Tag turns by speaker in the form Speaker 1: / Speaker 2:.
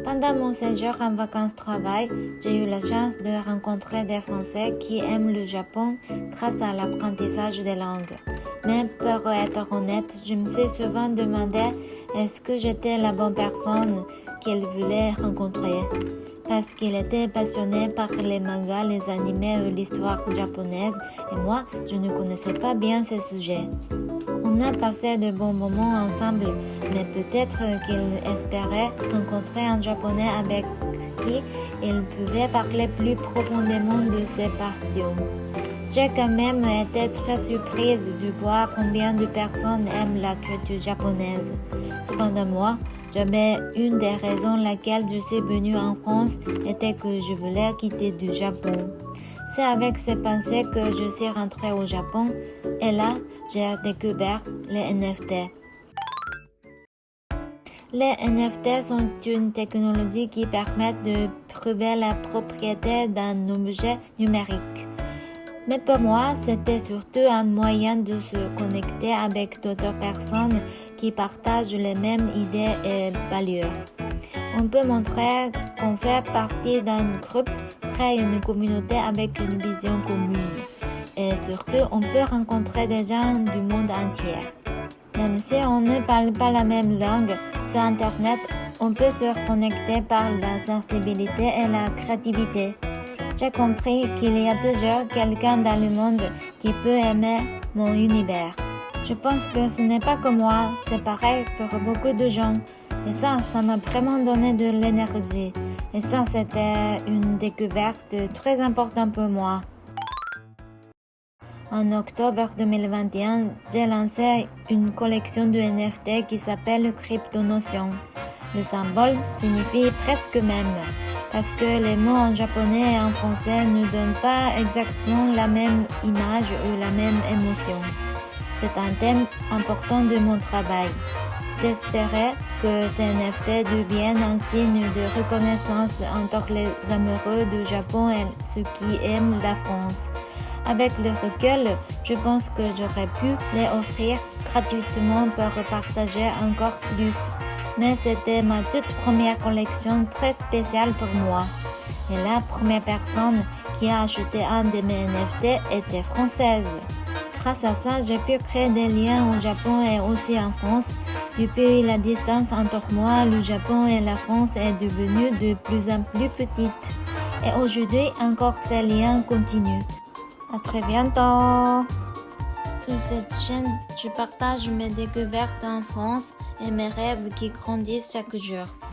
Speaker 1: Pendant mon séjour en vacances-travail, j'ai eu la chance de rencontrer des Français qui aiment le Japon grâce à l'apprentissage des langues. Mais pour être honnête, je me suis souvent demandé est-ce que j'étais la bonne personne qu'ils voulaient rencontrer. Parce qu'il était passionné par les mangas, les animés ou l'histoire japonaise, et moi, je ne connaissais pas bien ces sujets. On a passé de bons moments ensemble, mais peut-être qu'il espérait rencontrer un Japonais avec qui il pouvait parler plus profondément de ses passions. J'ai quand même été très surprise de voir combien de personnes aiment la culture japonaise. Cependant moi, j'avais une des raisons laquelle je suis venue en France était que je voulais quitter du Japon. C'est avec ces pensées que je suis rentrée au Japon et là, j'ai découvert les NFT. Les NFT sont une technologie qui permet de prouver la propriété d'un objet numérique. Mais pour moi, c'était surtout un moyen de se connecter avec d'autres personnes qui partagent les mêmes idées et valeurs. On peut montrer qu'on fait partie d'un groupe, créer une communauté avec une vision commune. Et surtout, on peut rencontrer des gens du monde entier. Même si on ne parle pas la même langue, sur Internet, on peut se connecter par la sensibilité et la créativité. J'ai compris qu'il y a toujours quelqu'un dans le monde qui peut aimer mon univers. Je pense que ce n'est pas que moi, c'est pareil pour beaucoup de gens. Et ça m'a vraiment donné de l'énergie. Et ça, c'était une découverte très importante pour moi. En octobre 2021, j'ai lancé une collection de NFT qui s'appelle Cryptonotion. Le symbole signifie presque même, parce que les mots en japonais et en français ne donnent pas exactement la même image ou la même émotion. C'est un thème important de mon travail. J'espérais que ces NFT deviennent un signe de reconnaissance entre les amoureux du Japon et ceux qui aiment la France. Avec le recul, je pense que j'aurais pu les offrir gratuitement pour partager encore plus. Mais c'était ma toute première collection très spéciale pour moi. Et la première personne qui a acheté un de mes NFT était française. Grâce à ça, j'ai pu créer des liens au Japon et aussi en France. Depuis, la distance entre moi, le Japon et la France est devenue de plus en plus petite. Et aujourd'hui, encore ces liens continuent. À très bientôt! Sur cette chaîne, je partage mes découvertes en France et mes rêves qui grandissent chaque jour.